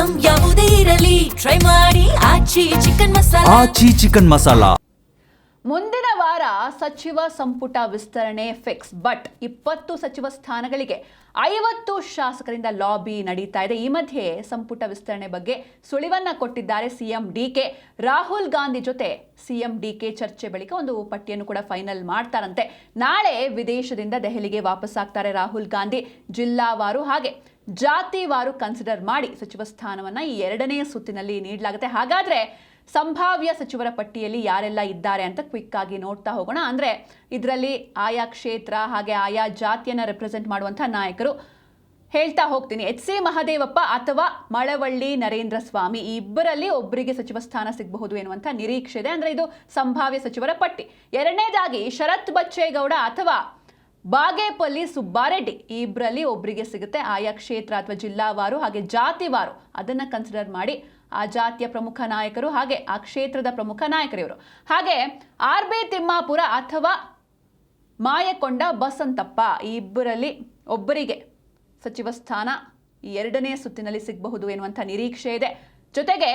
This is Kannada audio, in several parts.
ಐಟಂ ಯಾವುದೇ ಇರಲಿ ಟ್ರೈ ಮಾಡಿ ಆಚಿ ಚಿಕನ್ ಮಸಾಲಾ. ಮುಂದಿನ ವಾರ ಸಚಿವ ಸಂಪುಟ ವಿಸ್ತರಣೆ ಫಿಕ್ಸ್. ಬಟ್ 20 ಸಚಿವ ಸ್ಥಾನಗಳಿಗೆ 50 ಶಾಸಕರಿಂದ ಲಾಬಿ ನಡೀತಾ ಇದೆ. ಈ ಮಧ್ಯೆ ಸಂಪುಟ ವಿಸ್ತರಣೆ ಬಗ್ಗೆ ಸುಳಿವನ್ನ ಕೊಟ್ಟಿದ್ದಾರೆ ಸಿಎಂ ಡಿಕೆ. ರಾಹುಲ್ ಗಾಂಧಿ ಜೊತೆ ಸಿಎಂ ಡಿಕೆ ಚರ್ಚೆ ಬಳಿಕ ಒಂದು ಪಟ್ಟಿಯನ್ನು ಕೂಡ ಫೈನಲ್ ಮಾಡ್ತಾರಂತೆ. ನಾಳೆ ವಿದೇಶದಿಂದ ದೆಹಲಿಗೆ ವಾಪಸ್ ಆಗ್ತಾರೆ ರಾಹುಲ್ ಗಾಂಧಿ. ಜಿಲ್ಲಾವಾರು ಹಾಗೆ ಜಾತಿವಾರು ಕನ್ಸಿಡರ್ ಮಾಡಿ ಸಚಿವ ಸ್ಥಾನವನ್ನ ಈ 2ನೇ ಸುತ್ತಿನಲ್ಲಿ ನೀಡಲಾಗುತ್ತೆ. ಹಾಗಾದ್ರೆ ಸಂಭಾವ್ಯ ಸಚಿವರ ಪಟ್ಟಿಯಲ್ಲಿ ಯಾರೆಲ್ಲ ಇದ್ದಾರೆ ಅಂತ ಕ್ವಿಕ್ ಆಗಿ ನೋಡ್ತಾ ಹೋಗೋಣ. ಅಂದ್ರೆ ಇದರಲ್ಲಿ ಆಯಾ ಕ್ಷೇತ್ರ ಹಾಗೆ ಆಯಾ ಜಾತಿಯನ್ನ ರೆಪ್ರೆಸೆಂಟ್ ಮಾಡುವಂತಹ ನಾಯಕರು ಹೇಳ್ತಾ ಹೋಗ್ತೀನಿ. ಎಚ್ ಸಿ ಮಹದೇವಪ್ಪ ಅಥವಾ ಮಳವಳ್ಳಿ ನರೇಂದ್ರ ಸ್ವಾಮಿ, ಈ ಇಬ್ಬರಲ್ಲಿ ಒಬ್ಬರಿಗೆ ಸಚಿವ ಸ್ಥಾನ ಸಿಗಬಹುದು ಎನ್ನುವಂಥ ನಿರೀಕ್ಷೆ ಇದೆ. ಅಂದ್ರೆ ಇದು ಸಂಭಾವ್ಯ ಸಚಿವರ ಪಟ್ಟಿ. ಎರಡನೇದಾಗಿ ಶರತ್ ಬಚ್ಚೇಗೌಡ ಅಥವಾ ಬಾಗೇಪಲ್ಲಿ ಸುಬ್ಬಾರೆಡ್ಡಿ, ಈ ಇಬ್ಬರಲ್ಲಿ ಒಬ್ಬರಿಗೆ ಸಿಗುತ್ತೆ. ಆಯಾ ಕ್ಷೇತ್ರ ಅಥವಾ ಜಿಲ್ಲಾವಾರು ಹಾಗೆ ಜಾತಿವಾರು ಅದನ್ನ ಕನ್ಸಿಡರ್ ಮಾಡಿ ಆ ಜಾತಿಯ ಪ್ರಮುಖ ನಾಯಕರು ಹಾಗೆ ಆ ಕ್ಷೇತ್ರದ ಪ್ರಮುಖ ನಾಯಕರು ಇವರು. ಹಾಗೆ ಆರ್ ಬಿ ತಿಮ್ಮಾಪುರ ಅಥವಾ ಮಾಯಕೊಂಡ ಬಸಂತಪ್ಪ, ಈ ಇಬ್ಬರಲ್ಲಿ ಒಬ್ಬರಿಗೆ ಸಚಿವ ಸ್ಥಾನ ಈ 2ನೇ ಸುತ್ತಿನಲ್ಲಿ ಸಿಗಬಹುದು ಎನ್ನುವಂಥ ನಿರೀಕ್ಷೆ ಇದೆ. ಜೊತೆಗೆ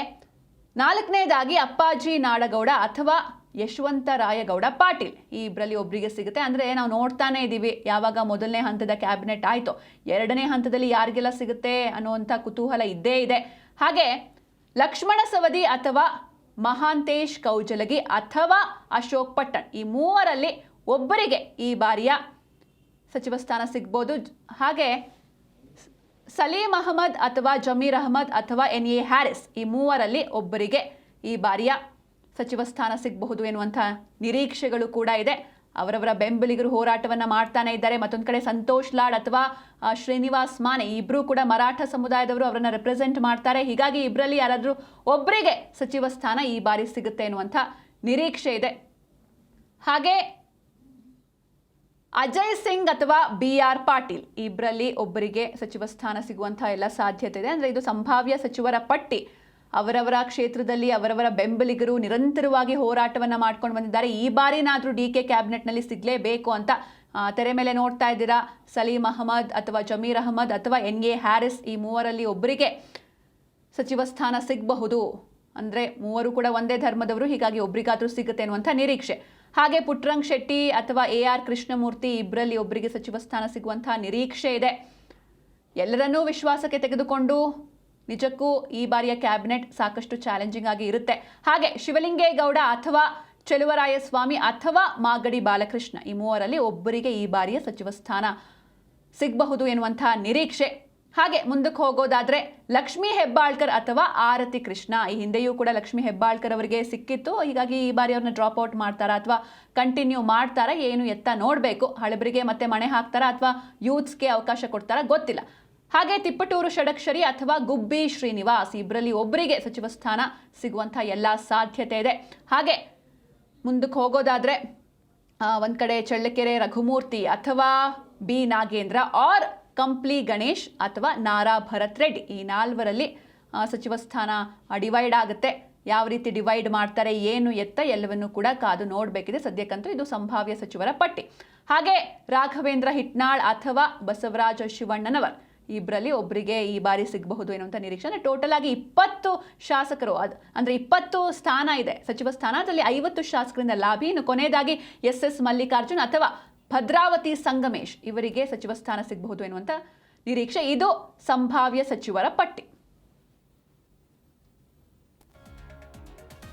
4ನೇದಾಗಿ ಅಪ್ಪಾಜಿ ನಾಡಗೌಡ ಅಥವಾ ಯಶವಂತರಾಯಗೌಡ ಪಾಟೀಲ್, ಈ ಇಬ್ಬರಲ್ಲಿ ಒಬ್ಬರಿಗೆ ಸಿಗುತ್ತೆ. ಅಂದರೆ ನಾವು ನೋಡ್ತಾನೆ ಇದ್ದೀವಿ, ಯಾವಾಗ ಮೊದಲನೇ ಹಂತದ ಕ್ಯಾಬಿನೆಟ್ ಆಯಿತು 2ನೇ ಹಂತದಲ್ಲಿ ಯಾರಿಗೆಲ್ಲ ಸಿಗುತ್ತೆ ಅನ್ನುವಂಥ ಕುತೂಹಲ ಇದ್ದೇ ಇದೆ. ಹಾಗೆ ಲಕ್ಷ್ಮಣ ಸವದಿ ಅಥವಾ ಮಹಾಂತೇಶ್ ಕೌಜಲಗಿ ಅಥವಾ ಅಶೋಕ್ ಪಟ್ಟಣ್, ಈ ಮೂವರಲ್ಲಿ ಒಬ್ಬರಿಗೆ ಈ ಬಾರಿಯ ಸಚಿವ ಸ್ಥಾನ ಸಿಗ್ಬೋದು. ಹಾಗೆ ಸಲೀಂ ಅಹಮದ್ ಅಥವಾ ಜಮೀರ್ ಅಹಮದ್ ಅಥವಾ ಎನ್ ಎ ಹ್ಯಾರಿಸ್, ಈ ಮೂವರಲ್ಲಿ ಒಬ್ಬರಿಗೆ ಈ ಬಾರಿಯ ಸಚಿವ ಸ್ಥಾನ ಸಿಗಬಹುದು ಎನ್ನುವಂಥ ನಿರೀಕ್ಷೆಗಳು ಕೂಡ ಇದೆ. ಅವರವರ ಬೆಂಬಲಿಗರು ಹೋರಾಟವನ್ನು ಮಾಡ್ತಾನೆ ಇದ್ದಾರೆ. ಮತ್ತೊಂದು ಕಡೆ ಸಂತೋಷ್ ಲಾಡ್ ಅಥವಾ ಶ್ರೀನಿವಾಸ್ ಮಾನೆ, ಇಬ್ಬರು ಕೂಡ ಮರಾಠ ಸಮುದಾಯದವರು, ಅವರನ್ನು ರೆಪ್ರೆಸೆಂಟ್ ಮಾಡ್ತಾರೆ. ಹೀಗಾಗಿ ಇಬ್ಬರಲ್ಲಿ ಯಾರಾದರೂ ಒಬ್ಬರಿಗೆ ಸಚಿವ ಸ್ಥಾನ ಈ ಬಾರಿ ಸಿಗುತ್ತೆ ಎನ್ನುವಂಥ ನಿರೀಕ್ಷೆ ಇದೆ. ಹಾಗೆ ಅಜಯ್ ಸಿಂಗ್ ಅಥವಾ ಬಿ ಆರ್ ಪಾಟೀಲ್, ಇಬ್ಬರಲ್ಲಿ ಒಬ್ಬರಿಗೆ ಸಚಿವ ಸ್ಥಾನ ಸಿಗುವಂಥ ಎಲ್ಲ ಸಾಧ್ಯತೆ ಇದೆ. ಅಂದರೆ ಇದು ಸಂಭಾವ್ಯ ಸಚಿವರ ಪಟ್ಟಿ. ಅವರವರ ಕ್ಷೇತ್ರದಲ್ಲಿ ಅವರವರ ಬೆಂಬಲಿಗರು ನಿರಂತರವಾಗಿ ಹೋರಾಟವನ್ನು ಮಾಡ್ಕೊಂಡು ಬಂದಿದ್ದಾರೆ. ಈ ಬಾರಿನಾದರೂ ಡಿ ಕೆ ಕ್ಯಾಬಿನೆಟ್ನಲ್ಲಿ ಸಿಗಲೇಬೇಕು ಅಂತ ತೆರೆ ಮೇಲೆ ನೋಡ್ತಾ ಇದ್ದೀರಾ. ಸಲೀಂ ಅಹಮದ್ ಅಥವಾ ಜಮೀರ್ ಅಹಮದ್ ಅಥವಾ ಎನ್ ಎ ಹ್ಯಾರಿಸ್, ಈ ಮೂವರಲ್ಲಿ ಒಬ್ಬರಿಗೆ ಸಚಿವ ಸ್ಥಾನ ಸಿಗಬಹುದು. ಅಂದರೆ ಮೂವರು ಕೂಡ ಒಂದೇ ಧರ್ಮದವರು, ಹೀಗಾಗಿ ಒಬ್ಬರಿಗಾದರೂ ಸಿಗುತ್ತೆ ಅನ್ನುವಂಥ ನಿರೀಕ್ಷೆ. ಹಾಗೆ ಪುಟ್ರಂಗ್ ಶೆಟ್ಟಿ ಅಥವಾ ಎ ಆರ್ ಕೃಷ್ಣಮೂರ್ತಿ, ಇಬ್ಬರಲ್ಲಿ ಒಬ್ಬರಿಗೆ ಸಚಿವ ಸ್ಥಾನ ಸಿಗುವಂಥ ನಿರೀಕ್ಷೆ ಇದೆ. ಎಲ್ಲರನ್ನೂ ವಿಶ್ವಾಸಕ್ಕೆ ತೆಗೆದುಕೊಂಡು ನಿಜಕ್ಕೂ ಈ ಬಾರಿಯ ಕ್ಯಾಬಿನೆಟ್ ಸಾಕಷ್ಟು ಚಾಲೆಂಜಿಂಗ್ ಆಗಿ ಇರುತ್ತೆ. ಹಾಗೆ ಶಿವಲಿಂಗೇಗೌಡ ಅಥವಾ ಚೆಲುವರಾಯಸ್ವಾಮಿ ಅಥವಾ ಮಾಗಡಿ ಬಾಲಕೃಷ್ಣ, ಈ ಮೂವರಲ್ಲಿ ಒಬ್ಬರಿಗೆ ಈ ಬಾರಿಯ ಸಚಿವ ಸ್ಥಾನ ಸಿಗಬಹುದು ಎನ್ನುವಂಥ ನಿರೀಕ್ಷೆ. ಹಾಗೆ ಮುಂದಕ್ಕೆ ಹೋಗೋದಾದ್ರೆ ಲಕ್ಷ್ಮೀ ಹೆಬ್ಬಾಳ್ಕರ್ ಅಥವಾ ಆರತಿ ಕೃಷ್ಣ, ಈ ಹಿಂದೆಯೂ ಕೂಡ ಲಕ್ಷ್ಮೀ ಹೆಬ್ಬಾಳ್ಕರ್ ಅವರಿಗೆ ಸಿಕ್ಕಿತ್ತು. ಹೀಗಾಗಿ ಈ ಬಾರಿ ಅವ್ರನ್ನ ಡ್ರಾಪ್ ಔಟ್ ಮಾಡ್ತಾರಾ ಅಥವಾ ಕಂಟಿನ್ಯೂ ಮಾಡ್ತಾರಾ ಏನು ಎತ್ತ ನೋಡಬೇಕು. ಹಳಬರಿಗೆ ಮತ್ತೆ ಮಣೆ ಹಾಕ್ತಾರಾ ಅಥವಾ ಯೂತ್ಸ್ಗೆ ಅವಕಾಶ ಕೊಡ್ತಾರಾ ಗೊತ್ತಿಲ್ಲ. ಹಾಗೆ ತಿಪ್ಪಟೂರು ಷಡಕ್ಷರಿ ಅಥವಾ ಗುಬ್ಬಿ ಶ್ರೀನಿವಾಸ್, ಇಬ್ಬರಲ್ಲಿ ಒಬ್ಬರಿಗೆ ಸಚಿವ ಸ್ಥಾನ ಸಿಗುವಂಥ ಎಲ್ಲ ಸಾಧ್ಯತೆ ಇದೆ. ಹಾಗೆ ಮುಂದಕ್ಕೆ ಹೋಗೋದಾದ್ರೆ ಒಂದು ಕಡೆ ಚಳ್ಳಕೆರೆ ರಘುಮೂರ್ತಿ ಅಥವಾ ಬಿ ನಾಗೇಂದ್ರ ಆರ್ ಕಂಪ್ಲಿ ಗಣೇಶ್ ಅಥವಾ ನಾರಾ ಭರತ್ ರೆಡ್ಡಿ, ಈ 4ರಲ್ಲಿ ಸಚಿವ ಸ್ಥಾನ ಡಿವೈಡ್ ಆಗುತ್ತೆ. ಯಾವ ರೀತಿ ಡಿವೈಡ್ ಮಾಡ್ತಾರೆ ಏನು ಎತ್ತ ಎಲ್ಲವನ್ನೂ ಕೂಡ ಕಾದು ನೋಡಬೇಕಿದೆ. ಸದ್ಯಕ್ಕಂತೂ ಇದು ಸಂಭಾವ್ಯ ಸಚಿವರ ಪಟ್ಟಿ. ಹಾಗೆ ರಾಘವೇಂದ್ರ ಹಿಟ್ನಾಳ್ ಅಥವಾ ಬಸವರಾಜ ಶಿವಣ್ಣನವರ್, ಇಬ್ಬರಲ್ಲಿ ಒಬ್ಬರಿಗೆ ಈ ಬಾರಿ ಸಿಗಬಹುದು ಎನ್ನುವಂಥ ನಿರೀಕ್ಷೆ. ಅಂದರೆ ಟೋಟಲ್ ಆಗಿ 20 ಶಾಸಕರು, ಅಂದರೆ 20 ಸ್ಥಾನ ಇದೆ ಸಚಿವ ಸ್ಥಾನ, ಅದರಲ್ಲಿ 50 ಶಾಸಕರಿಂದ ಲಾಭಿ. ಇನ್ನು ಕೊನೆಯದಾಗಿ ಎಸ್ ಎಸ್ ಮಲ್ಲಿಕಾರ್ಜುನ್ ಅಥವಾ ಭದ್ರಾವತಿ ಸಂಗಮೇಶ್, ಇವರಿಗೆ ಸಚಿವ ಸ್ಥಾನ ಸಿಗಬಹುದು ಎನ್ನುವಂಥ ನಿರೀಕ್ಷೆ. ಇದು ಸಂಭಾವ್ಯ ಸಚಿವರ ಪಟ್ಟಿ.